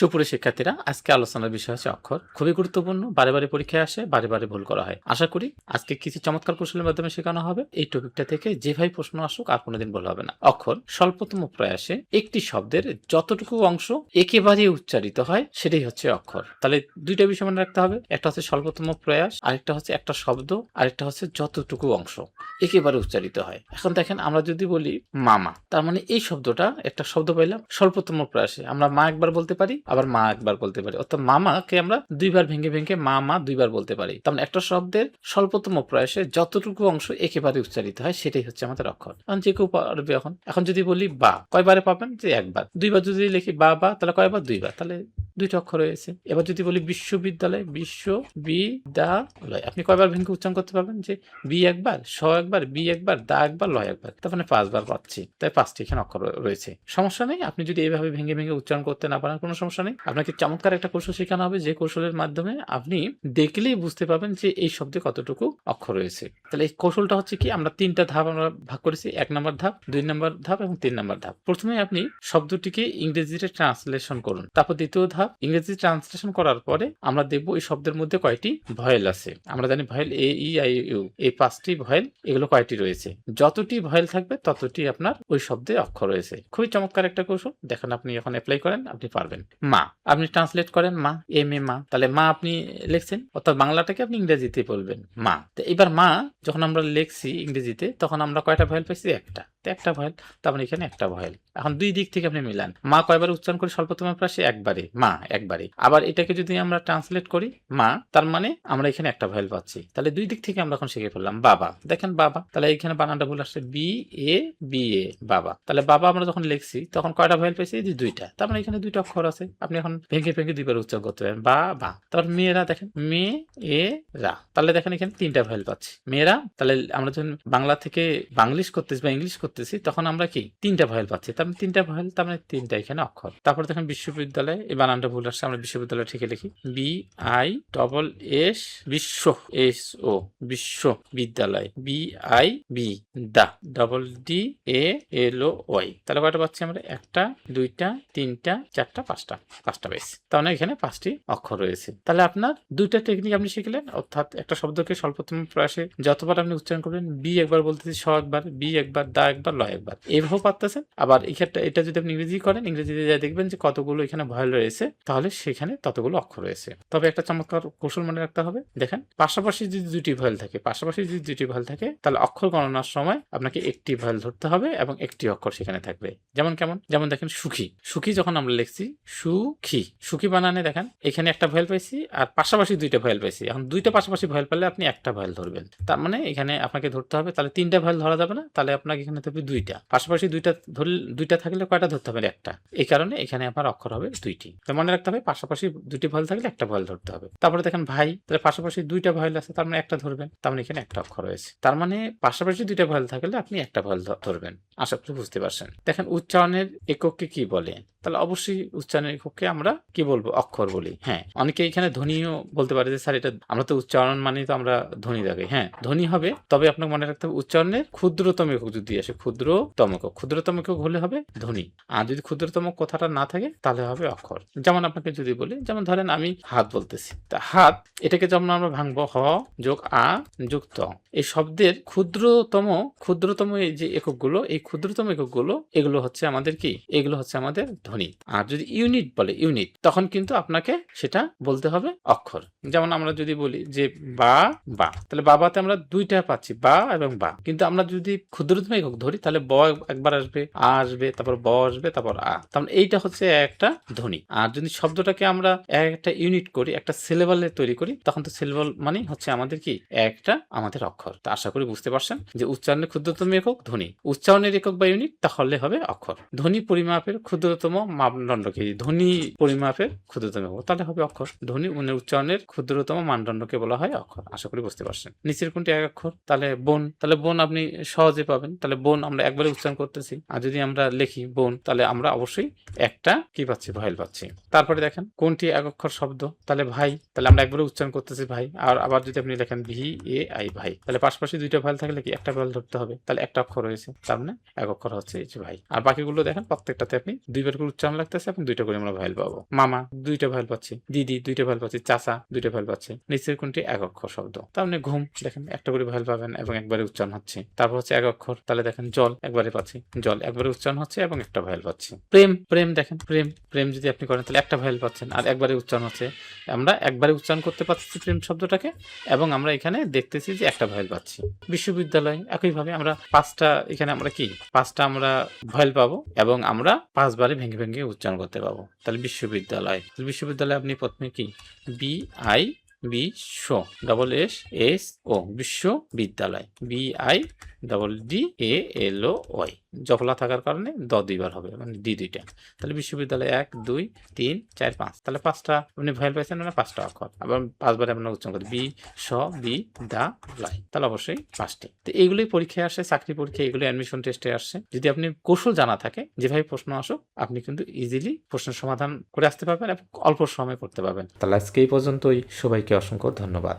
সুপ্রিয় শিক্ষার্থীরা, আজকে আলোচনার বিষয় হচ্ছে অক্ষর। খুবই গুরুত্বপূর্ণ, বারে বারে পরীক্ষায় আসে, বারে বারে ভুল করা হয়। আশা করি আজকে কিছু চমৎকার কৌশলের মাধ্যমে শেখানো হবে। এই টপিকটা থেকে যেভাবে প্রশ্ন আসুক আর কোনোদিন ভুল হবে না। অক্ষর স্বল্পতম প্রয়াসে একটি শব্দের যতটুকু অংশ একেবারে উচ্চারিত হয় সেটাই হচ্ছে অক্ষর। তাহলে দুইটা বিষয় মনে রাখতে হবে, একটা হচ্ছে স্বল্পতম প্রয়াস, আরেকটা হচ্ছে একটা শব্দ, আরেকটা হচ্ছে যতটুকু অংশ একেবারে উচ্চারিত হয়। এখন দেখেন, আমরা যদি বলি মামা, তার মানে এই শব্দটা একটা শব্দ পাইলাম স্বল্পতম প্রয়াসে। আমরা মা একবার বলতে পারি, আবার মা একবার বলতে পারি, অর্থাৎ মামাকে আমরা দুইবার ভেঙে ভেঙে মা মা দুইবার বলতে পারি। তার মানে একটা শব্দের স্বল্পতম প্রয়াসে যতটুকু অংশ একেবারে উচ্চারিত হয় সেটাই হচ্ছে আমাদের অক্ষর। এখন যে কেউ পারবে। এখন যদি বলি বা, কয়বারে পাবেন? যে একবার। দুইবার যদি লিখি বা বা, তাহলে কয়বার? দুইবার। তাহলে দুইটা অক্ষর রয়েছে। এবার যদি বলি বিশ্ববিদ্যালয়, বিশ্ববিদ্যালয়, আপনি কয়বার ভেঙে উচ্চারণ করতে পারবেন? যে বি একবার, স একবার, বি একবার, দা একবার, লয় একবার, তার মানে 5 বার পাচ্ছি। তাই 5টি এখানে অক্ষর রয়েছে। সমস্যা নেই, আপনি যদি এইভাবে ভেঙে ভেঙে উচ্চারণ করতে না পারেন, কোনো সমস্যা নেই। আপনাকে চমৎকার একটা কৌশল শেখানো হবে, যে কৌশলের মাধ্যমে আপনি দেখলেই বুঝতে পারবেন যে এই শব্দে কতটুকু অক্ষর রয়েছে। তাহলে এই কৌশলটা হচ্ছে কি, আমরা 3টা ধাপ আমরা ভাগ করেছি। 1 নম্বর ধাপ, 2 নম্বর ধাপ এবং 3 নম্বর ধাপ। প্রথমে আপনি শব্দটিকে ইংরেজিতে ট্রান্সলেশন করুন। তারপর দ্বিতীয় ধাপ, ইংরেজি ট্রান্সলেশন করার পরে আমরা দেখব এই শব্দের মধ্যে কয়টি ভয়েল আছে। আমরা জানি ভয়েল এ, ই, আই, ইউ, এই 5টি ভয়েল, এগুলো কয়টি রয়েছে। যতটি ভয়েল থাকবে ততটি আপনার ওই শব্দে অক্ষর রয়েছে। খুবই চমৎকার একটা কৌশল। দেখেন, আপনি এখন অ্যাপ্লাই করেন, আপনি পারবেন। মা, আপনি ট্রান্সলেট করেন মা, এম এ মা। তাহলে মা আপনি লিখছেন, অর্থাৎ বাংলাটাকে আপনি ইংরেজিতে বলবেন মা। তো এবার মা যখন আমরা লিখছি ইংরেজিতে, তখন আমরা কয়টা ভয়েল পাইছি? একটা। তো একটা ভয়েল, তার মানে এখানে একটা ভয়েল। এখন দুই দিক থেকে আপনি মিলান। মা কয়বার উচ্চারণ করি স্বল্পতম প্রাসে? একবারে, মা একবারে। আবার এটাকে যদি আমরা ট্রান্সলেট করি মা, তার মানে আমরা এখানে একটা ভয়েল পাচ্ছি। তাহলে দুই দিক থেকে আমরা এখন শিখে ফেললাম। বাবা, দেখেন বাবা, তাহলে এখানে বানানটা ভুল আসছে, বি এ, বি এ, বাবা। তাহলে বাবা আমরা যখন লিখছি তখন কয়টা ভয়েল পেয়েছি? এই যে দুইটা। তার মানে এখানে দুইটা অক্ষর আছে। আপনি এখন ভেঙে ভেঙে দুইবার উচ্চারণ করতে পারেন, বা বা। তারপর মেয়েরা, দেখেন মে এ রা, তাহলে দেখেন এখানে 3টা ভয়েল পাচ্ছি। মেয়েরা, তাহলে আমরা যখন বাংলা থেকে বাংলিশ করতেছি বা ইংলিশ করতেছি, তখন আমরা কি 3টা ভয়েল পাচ্ছি। তার মানে 3টা ভয়েল, তার মানে 3টা এখানে অক্ষর। তারপর দেখেন বিশ্ববিদ্যালয়, এই বানানটা ভুল আসছে, আমরা বিশ্ববিদ্যালয় ঠিক লিখি, বি আই ডবল এস, বিশ্ব, এস ও, বিশ্ববিদ্যালয়, বি আই বি, দা double D A L O Y. তাহলে কয়টা পাচ্ছি আমরা? একটা, দুইটা, তিনটা, চারটা, পাঁচটা। পাঁচটা পেয়েছি। তাহলে এখানে 5টি অক্ষর রয়েছে। তাহলে আপনার দুইটা টেকনিক আপনি শিখলেন, অর্থাৎ একটা শব্দকে স্বল্পতম প্রয়াসে যতবার আপনি উচ্চারণ করবেন, বি একবার বলতেছি, স একবার, বি একবার, দা একবার, ল একবার, এইভাবেও পারতেছেন। আবার এক্ষেত্রে এটা যদি আপনি ইংরেজি করেন, ইংরেজিতে যা দেখবেন যে কতগুলো এখানে ভয়েল রয়েছে, তাহলে সেখানে ততগুলো অক্ষর রয়েছে। তবে একটা চমৎকার কৌশল মনে রাখতে হবে, দেখেন পাশাপাশি যদি দুটি ভয়েল থাকে, তাহলে অক্ষর গণনার সময় আপনাকে একটি ভয়েল ধরতে হবে এবং একটি অক্ষর সেখানে থাকবে। যেমন কেমন? যেমন দেখেন সুখী, সুখী যখন আমরা লিখছি সুখী, সুখী বানানে দেখেন এখানে একটা ভয়েল পাইছি আর পাশাপাশি দুইটা ভয়েল পাইছি। এখন দুইটা পাশাপাশি ভয়েল পেলে আপনি একটা ভয়েল ধরবেন। তার মানে এখানে আপনাকে ধরতে হবে, তাহলে 3টা ভয়েল ধরা যাবে না, তাহলে আপনাকে এখানে থাকবে 2টা। পাশাপাশি দুইটা থাকলে কয়টা ধরতে হবে? একটা। এই কারণে এখানে আপনার অক্ষর হবে 2টি। তো মনে রাখতে হবে, পাশাপাশি 2টি ভয়েল থাকলে একটা ভয়েল ধরতে হবে। তারপরে দেখেন ভাই, তাহলে পাশাপাশি 2টা ভয়েল আছে, তার মানে একটা ধরবেন, তার মানে এখানে একটা অক্ষর রয়েছে। তার মানে পাশাপাশি 2টা ভয়েল থাকলে আপনি একটা ভয়েল ধরবেন। আশা করি বুঝতে পারছেন। দেখেন উচ্চারণের এককে কি বলে? তাহলে অবশ্যই উচ্চারণের এককে আমরা কি বলবো? অক্ষর বলি। হ্যাঁ, অনেকে এখানে ধ্বনিও বলতে পারে যে স্যার এটা আমরা তো উচ্চারণ মানে তো আমরা ধ্বনি দেখে। হ্যাঁ, ধ্বনি হবে, তবে আপনাকে মনে রাখতে হবে উচ্চারণের ক্ষুদ্রতম একক যদি আসে, ক্ষুদ্রতম একক হলে হবে ধ্বনি। আর যদি ক্ষুদ্রতম কথাটা না থাকে তাহলে হবে অক্ষর। যেমন আপনাকে যদি বলি, যেমন ধরেন আমি হাত বলতেছি, তা হাত এটাকে যেমন আমরা ভাঙবো হ যোগ আ যোগ ত। এই শব্দের ক্ষুদ্রতম এই যে এককগুলো, এই ক্ষুদ্রতম এককগুলো এগুলো হচ্ছে আমাদের কি? এগুলো হচ্ছে আমাদের ধ্বনি। আর যদি ইউনিট বলে, তখন কিন্তু আপনাকে সেটা বলতে হবে অক্ষর। যেমন আমরা যদি বলি যে বা বা, তাহলে বাবাতে আমরা 2টা পাচ্ছি, বা এবং বা। কিন্তু আমরা যদি ক্ষুদ্রতম একক ধরি, তাহলে ব একবার আসবে, আ আসবে, তারপর ব আসবে, তারপর আ। তাহলে এইটা হচ্ছে একটা ধ্বনি। আর যদি শব্দটাকে আমরা একটা ইউনিট করি, একটা সিলেবালে তৈরি করি, তখন তো সিলেবাল মানে হচ্ছে আমাদের কি? একটা আমাদের অক্ষর। তো আশা করি বুঝতে পারছেন যে উচ্চারণের ক্ষুদ্রতম একক ধ্বনি, উচ্চারণের একক বা ইউনিট তাহলে হবে অক্ষর। ধ্বনি পরিমাপের ক্ষুদ্রতম মানদণ্ড কি? ধ্বনি পরিমাপের ক্ষুদ্রতম একক, তাহলে হবে অক্ষর। ধ্বনি উচ্চারণের ক্ষুদ্রতম মানদণ্ডকে বলা হয় অক্ষর। আশা করি বুঝতে পারছেন। নিচের কোনটি এক অক্ষর? তাহলে বোন, তাহলে বোন আপনি সহজে পাবেন। তাহলে বোন আমরা একবারে উচ্চারণ করতেছি, আর যদি আমরা লিখি বোন, তাহলে আমরা অবশ্যই একটা কি পাচ্ছি? ভয়েল পাচ্ছি। তারপরে দেখেন কোনটি এক অক্ষর শব্দ? তাহলে ভাই, তাহলে আমরা একবারে উচ্চারণ করতেছি ভাই। আর আবার যদি আপনি লেখেন ভি এ আই, ভাই, তাহলে পাশাপাশি 2টা ভয়েল থাকলে কি? একটা ভয়েল ধরতে হবে, তাহলে একটা অক্ষর রয়েছে, তার মানে এক অক্ষর হচ্ছে এই যে ভাই। আর বাকিগুলো দেখেন প্রত্যেকটাতে আপনি 2বার করে উচ্চারণ লাগতেছে এবং 2টা করে আমরা ভয়েল পাবো। মামা 2টা ভয়েল পাচ্ছি, দিদি 2টা ভয়েল পাচ্ছি, চাচা 2টা ভয়েল পাচ্ছি। নিচের কোনটি এক অক্ষর শব্দ? তার মানে ঘুম, দেখেন একটা করে ভয়েল পাবেন এবং একবারে উচ্চারণ হচ্ছে। তারপর হচ্ছে এক অক্ষর, তাহলে দেখেন জল একবারে পাচ্ছি, জল একবারে উচ্চারণ হচ্ছে এবং একটা ভয়েল পাচ্ছি। প্রেম, প্রেম দেখেন প্রেম, প্রেম যদি আপনি করেন তাহলে একটা ভয়েল পাচ্ছেন আর একবারে উচ্চারণ হচ্ছে। আমরা একবারে উচ্চারণ করতে পারছি প্রেম শব্দটাকে এবং আমরা এখানে দেখতেছি যে একটা ভয়েল পাচ্ছি। বিশ্ববিদ্যালয় একইভাবে আমরা 5টা, এখানে আমরা কি 5টা আমরা ভয়েল পাবো এবং আমরা 5 বারে ভেঙে ভেঙে উচ্চারণ করতে পাবো। তাহলে বিশ্ববিদ্যালয়, বিশ্ববিদ্যালয় আপনি প্রথমে কি BI বিশ্ব ডবল এস ও বিশ্ববিদ্যালয় BIDDALOY জফলা থাকার কারণে দ 2বার হবে মানে ডি 2টা। তাহলে বিশ্ববিদ্যালয় 1 2 3 4 5, তাহলে 5টা আপনি ভয়েল পাইছেন মানে 5টা অক্ষর, আবার 5 বারে আমরা উচ্চারণ করি বিশ্ববিদ্যালয়, তাহলে অবশ্যই 5টি। তো এইগুলোই পরীক্ষায় আসে, চাকরি পরীক্ষা, এগুলো অ্যাডমিশন টেস্টে আসছে। যদি আপনি কৌশল জানা থাকে যেভাবে প্রশ্ন আসুক আপনি কিন্তু ইজিলি প্রশ্নের সমাধান করে আসতে পারবেন এবং অল্প সময়ে করতে পারবেন। তাহলে আজকে এই পর্যন্তই, সবাইকে অসংখ্য ধন্যবাদ।